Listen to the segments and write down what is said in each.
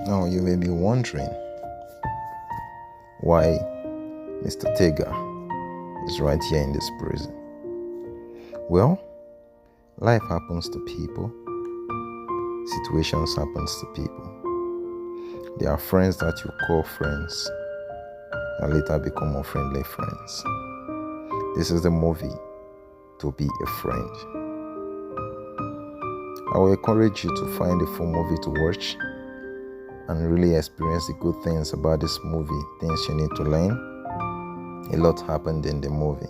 Now you may be wondering why Mr. Tega is right here in this prison. Well, life happens to people. Situations happens to people. There are friends that you call friends that later become unfriendly friends. This is the movie To Be a Friend. I will encourage you to find a full movie to watch and really experience the good things about this movie, things you need to learn. A lot happened in the movie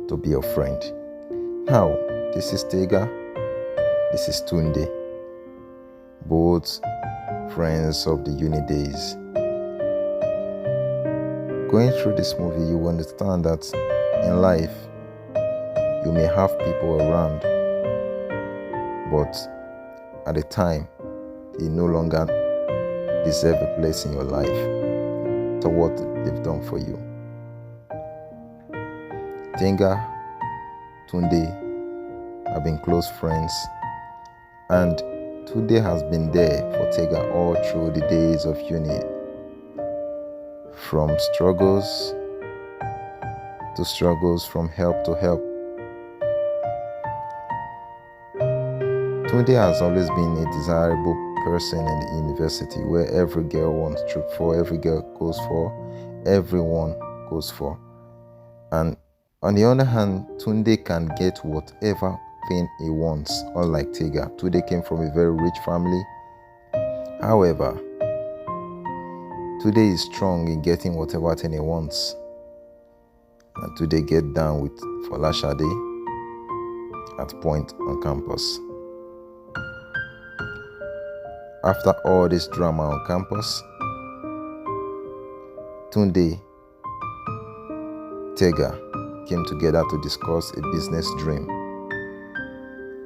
To Be a Friend. Now, this is Tega, this is Tunde, both friends of the uni days. Going through this movie, you understand that in life, you may have people around, but at the time, they no longer deserve a place in your life. So what they've done for you. Tenga, Tunde have been close friends, and Tunde has been there for Tega all through the days of uni. From struggles to struggles, from help to help. Tunde has always been a desirable person in the university where every girl wants to troop for, every girl goes for, everyone goes for. And on the other hand, Tunde can get whatever thing he wants, unlike Tega. Tunde came from a very rich family. However, Tunde is strong in getting whatever thing he wants. And Tunde get down with Folashade at point on campus. After all this drama on campus, Tunde, Tega came together to discuss a business dream,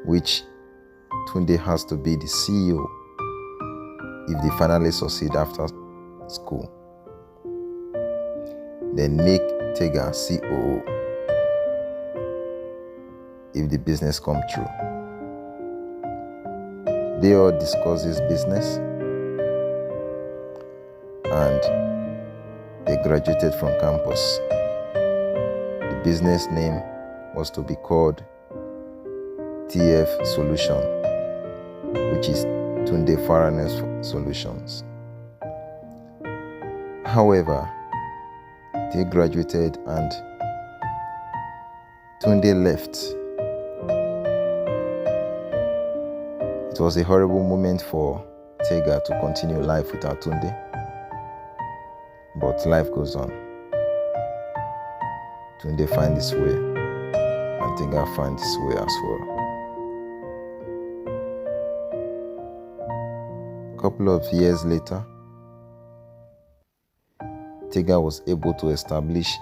which Tunde has to be the CEO if they finally succeed after school. Then make Tega COO if the business comes true. They all discuss this business and they graduated from campus. The business name was to be called TF Solution, which is Tunde Faranes Solutions. However, they graduated and Tunde left. It was a horrible moment for Tega to continue life without Tunde, but life goes on. Tunde finds his way, and Tega finds his way as well. A couple of years later, Tega was able to establish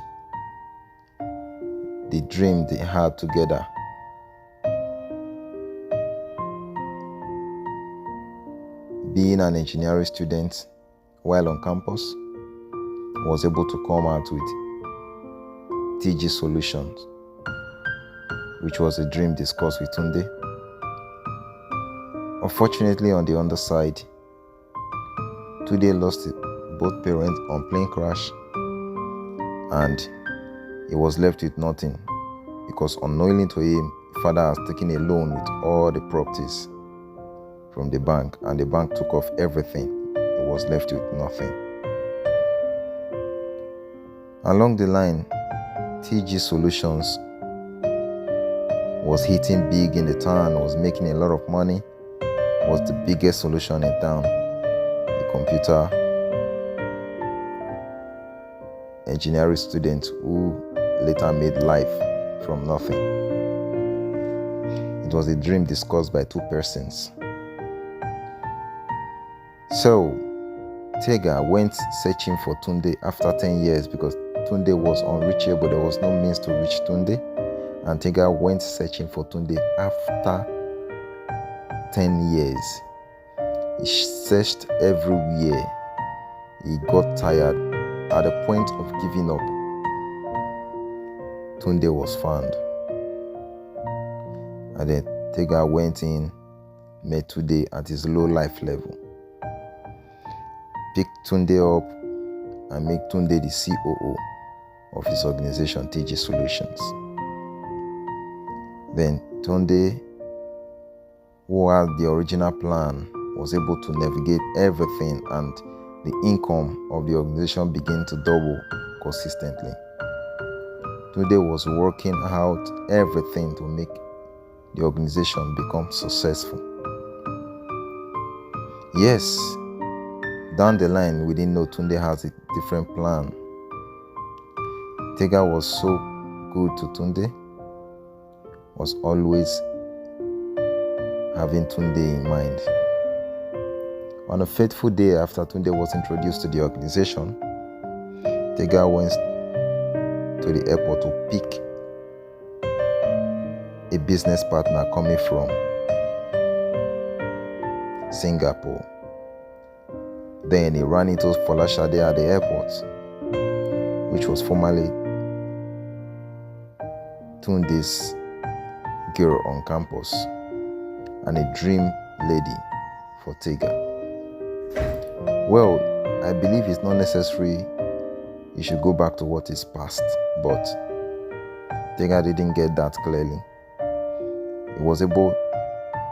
the dream they had together. Being an engineering student while on campus, was able to come out with TG Solutions, which was a dream discussed with Tunde. Unfortunately, on the underside, Tunde lost both parents on plane crash, and he was left with nothing because unknowingly to him, father has taken a loan with all the properties from the bank, and the bank took off everything. He was left with nothing. Along the line, TG Solutions was hitting big in the town, was making a lot of money, was the biggest solution in town. The computer engineering student who later made life from nothing. It was a dream discussed by two persons. So, Tega went searching for Tunde after 10 years because Tunde was unreachable. There was no means to reach Tunde. And Tega went searching for Tunde after 10 years. He searched everywhere. He got tired. At the point of giving up, Tunde was found. And then Tega went in, met Tunde at his low life level. pick Tunde up and make Tunde the COO of his organization, TG Solutions. Then Tunde, who had the original plan, was able to navigate everything, and the income of the organization began to double consistently. Tunde was working out everything to make the organization become successful. Yes, down the line, we didn't know Tunde has a different plan. Tega was so good to Tunde, was always having Tunde in mind. On a fateful day after Tunde was introduced to the organization, Tega went to the airport to pick a business partner coming from Singapore. Then he ran into Folashade at the airport, which was formerly Tunde's girl on campus and a dream lady for Tega. Well, I believe it's not necessary you should go back to what is past, but Tega didn't get that clearly. He was able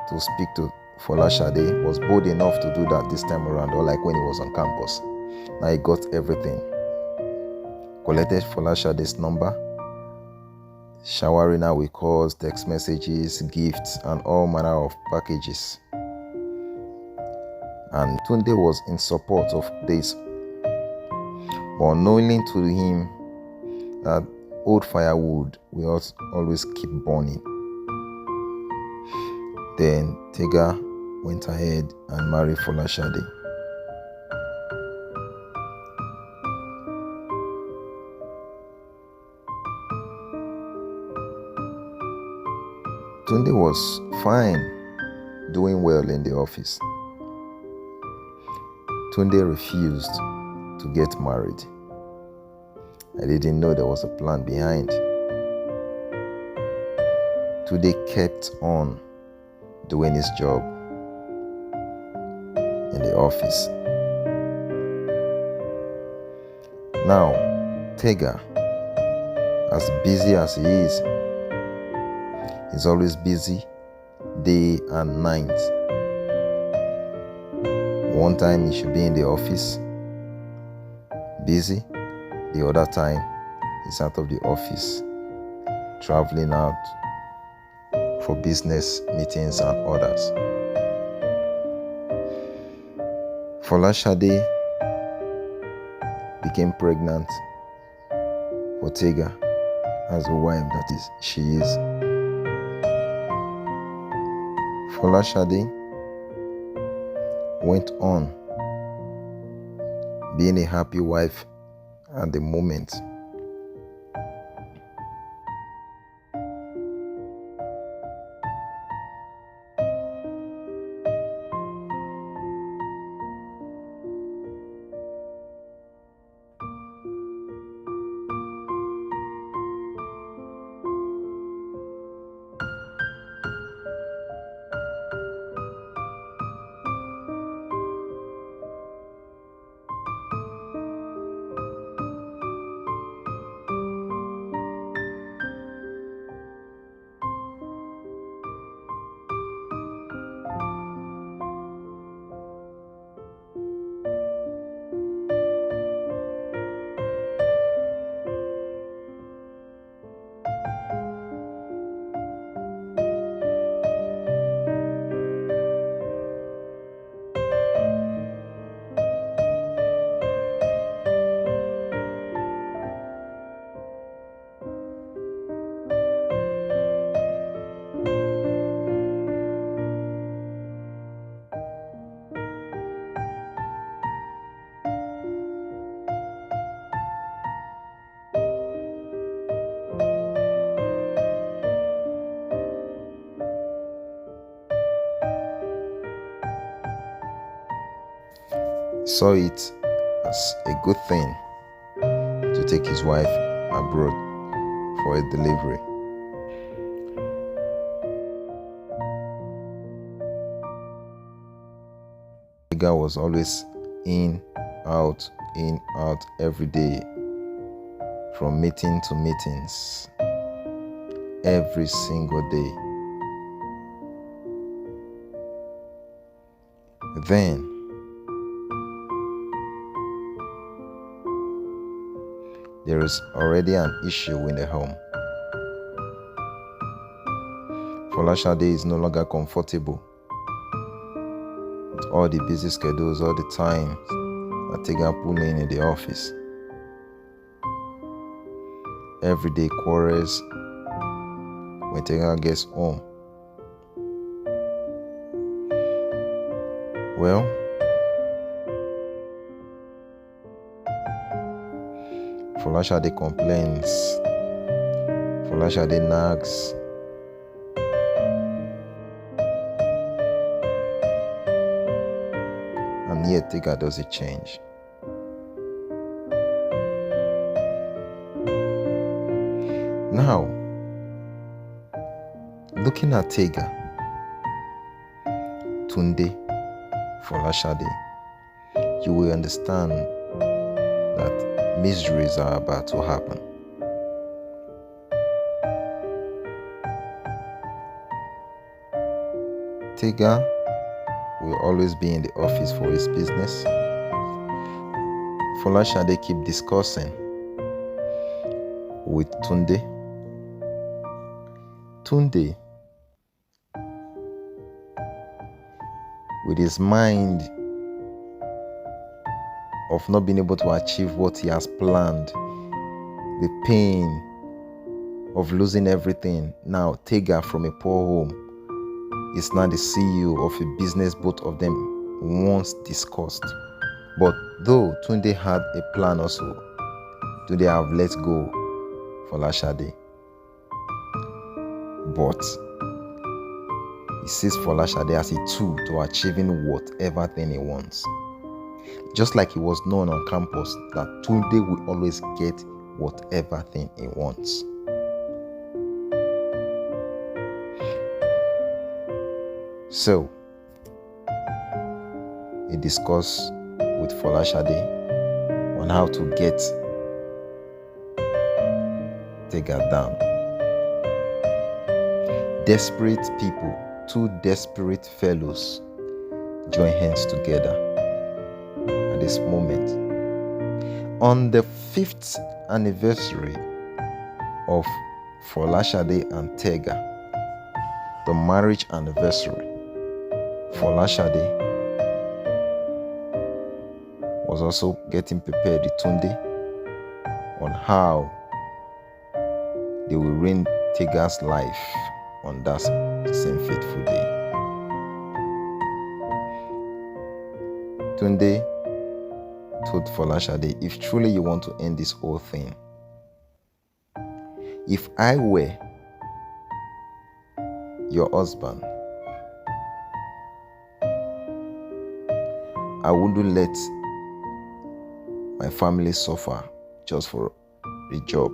to speak to Folashade, was bold enough to do that this time around, unlike when he was on campus. Now he got everything. Collected Folashade's number, showering her with calls, text messages, gifts, and all manner of packages. And Tunde was in support of this, but unknowingly to him that old firewood will always keep burning. Then Tega went ahead and married Folashade. Tunde was fine, doing well in the office. Tunde refused to get married. I didn't know there was a plan behind. Tunde kept on doing his job in the office. Now, Tega, as busy as he is, he's always busy day and night. One time he should be in the office, busy. The other time he's out of the office, traveling out for business meetings and others. Folashade became pregnant for Tega as a wife she is. Folashade went on being a happy wife at the moment. Saw it as a good thing to take his wife abroad for a delivery. Tega was always in out, in, out every day, from meeting to meetings, every single day. Then there is already an issue in the home. Folashade is no longer comfortable with all the busy schedules, all the time that Tega pull in the office. Everyday quarrels when Tega gets home. Well, Folashade complains, Folashade nags, and yet Tega doesn't change. Now, looking at Tega, Tunde, Folashade, you will understand that miseries are about to happen. Tega will always be in the office for his business. Folashade keep discussing with Tunde. Tunde, with his mind of not being able to achieve what he has planned, the pain of losing everything. Now Tega, from a poor home, is now the CEO of a business both of them once discussed. But though Tunde had a plan also, Tunde have let go Folashade. But he sees Folashade as a tool to achieving whatever thing he wants. Just like he was known on campus that Tunde will always get whatever thing he wants. So, he discussed with Folashade on how to get Tega down. Desperate people, two desperate fellows, join hands together at this moment. On the 5th anniversary of Folashade and Tega, the marriage anniversary, Folashade was also getting prepared with Tunde on how they will reign Tega's life on that same fateful day. Tunde told Folashade, if truly you want to end this whole thing, if I were your husband, I wouldn't let my family suffer just for a job.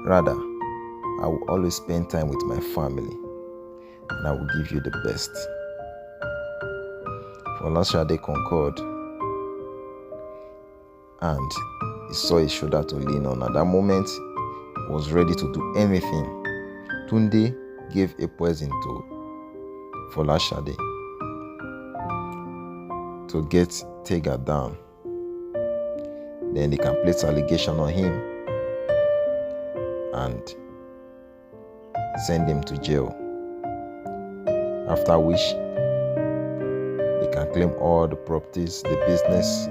Rather, I will always spend time with my family and I will give you the best. Folashade concurred and he saw his shoulder to lean on. At that moment, he was ready to do anything. Tunde gave a poison to Folashade to get Tega down. Then they can place allegation on him and send him to jail. After which, they can claim all the properties, the business,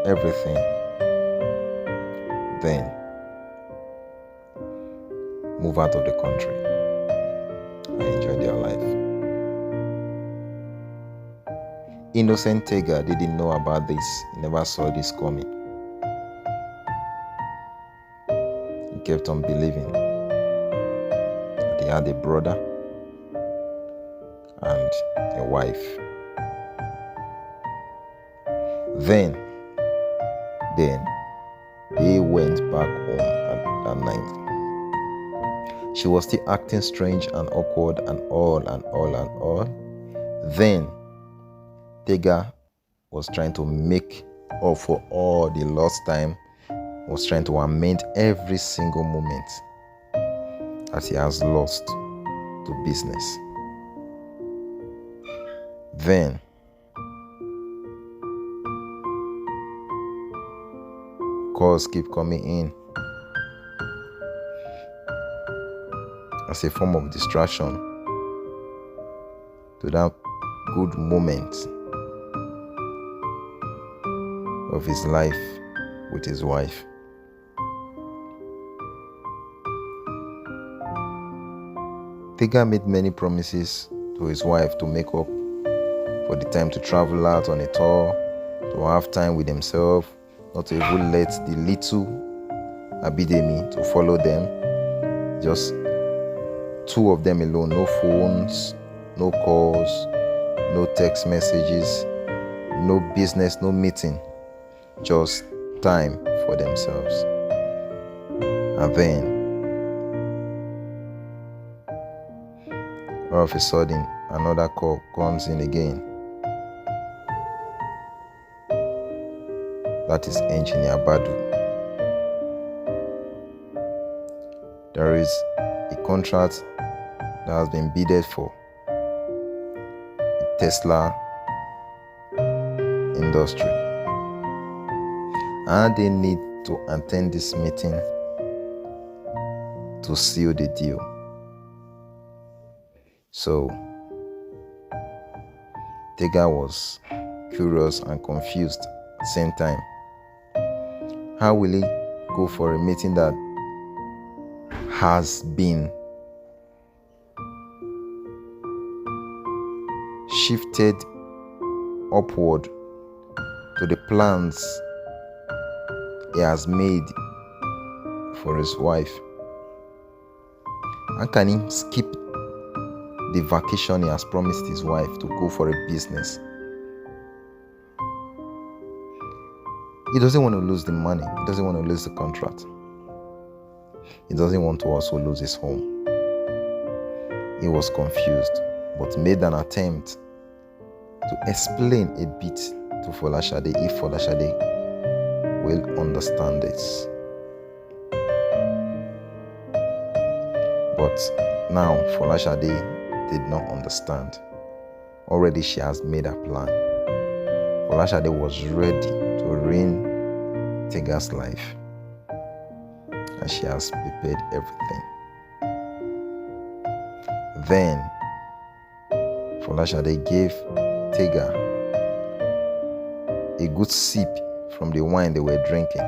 everything. Then move out of the country and enjoy their life. Innocent Tega didn't know about this. He never saw this coming. He kept on believing that he had a brother and a wife. Then they went back home that night. She was still acting strange and awkward and all. Then Tega was trying to make up for all the lost time, was trying to amend every single moment that he has lost to business. Then, calls keep coming in as a form of distraction to that good moment of his life with his wife. Tega made many promises to his wife to make up for the time to travel out on a tour, to have time with himself, not to even let the little Abidemi to follow them. Just two of them alone, no phones, no calls, no text messages, no business, no meeting, just time for themselves. And then, all of a sudden, another call comes in again. That is Engineer Badu. There is a contract that has been bidded for the Tesla industry, and they need to attend this meeting to seal the deal. So Tega was curious and confused at the same time. How will he go for a meeting that has been shifted upward to the plans he has made for his wife? How can he skip the vacation he has promised his wife to go for a business? He doesn't want to lose the money. He doesn't want to lose the contract. He doesn't want to also lose his home. He was confused, but made an attempt to explain a bit to Folashade if Folashade will understand this. But now Folashade did not understand. Already she has made a plan. Folashade was ready to ruin Tega's life, and she has prepared everything. Then Folashade gave Tega a good sip from the wine they were drinking,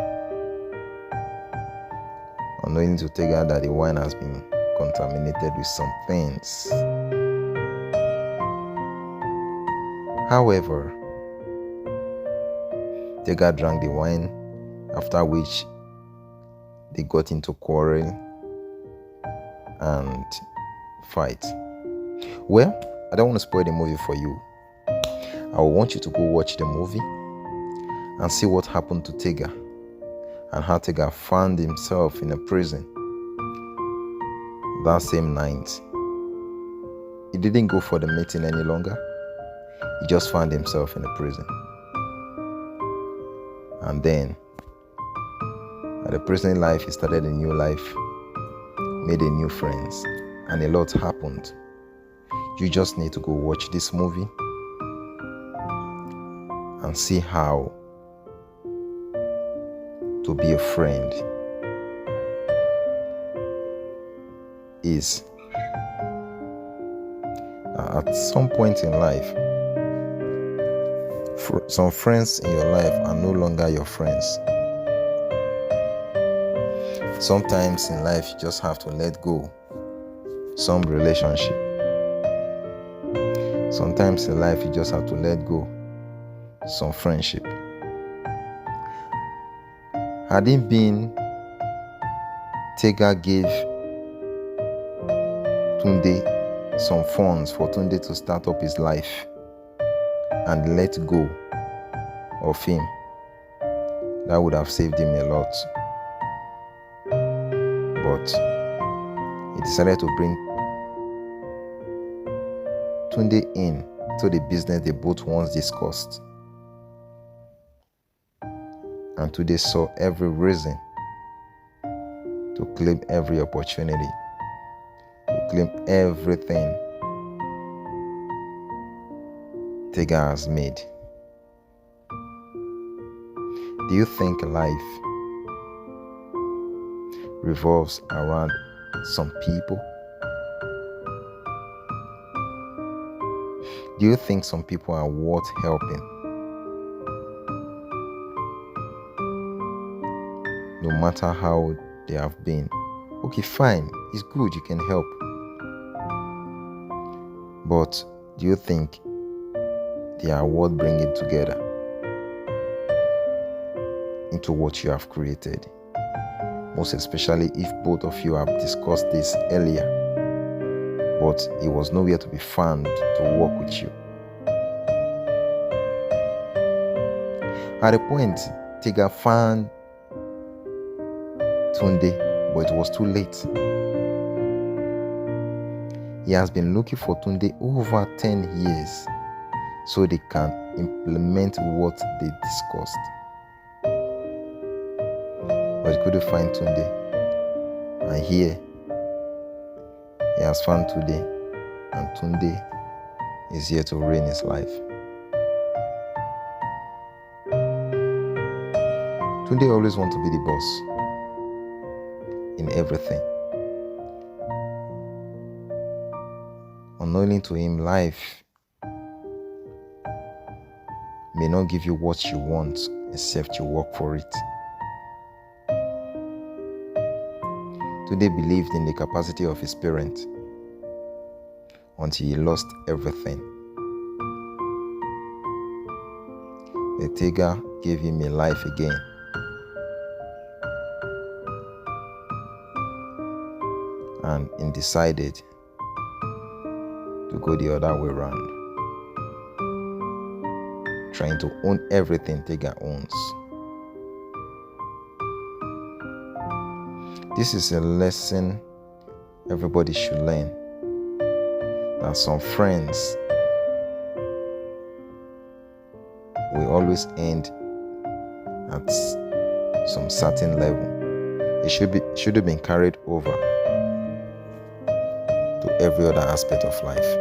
unknowing to Tega that the wine has been contaminated with some things. However, Tega drank the wine, after which they got into quarrel and fight. Well, I don't want to spoil the movie for you. I want you to go watch the movie and see what happened to Tega and how Tega found himself in a prison that same night. He didn't go for the meeting any longer. He just found himself in a prison. And then, at the prison life, he started a new life, made a new friends, and a lot happened. You just need to go watch this movie and see how to be a friend is. At some point in life, some friends in your life are no longer your friends. Sometimes in life, you just have to let go some relationship. Sometimes in life, you just have to let go some friendship. Had it been Tega gave Tunde some funds for Tunde to start up his life and let go of him, that would have saved him a lot. But he decided to bring Tunde in to the business they both once discussed. And today saw every reason to claim every opportunity, to claim everything Tega has made. Do you think life revolves around some people? Do you think some people are worth helping? No matter how they have been. Okay, fine, it's good, you can help. But do you think they are worth bringing together into what you have created? Most especially if both of you have discussed this earlier, but it was nowhere to be found to work with you. At a point, Tega found Tunde, but it was too late. He has been looking for Tunde over 10 years so they can implement what they discussed. But he couldn't find Tunde. And here, he has found Tunde, and Tunde is here to reign his life. Tunde always wants to be the boss in everything. Unknowingly to him, life may not give you what you want except you work for it. Tunde believed in the capacity of his parents until he lost everything. The Tega gave him a life again. And he decided to go the other way around, trying to own everything Tega owns. This is a lesson everybody should learn, that some friends will always end at some certain level. It should have been carried over to every other aspect of life.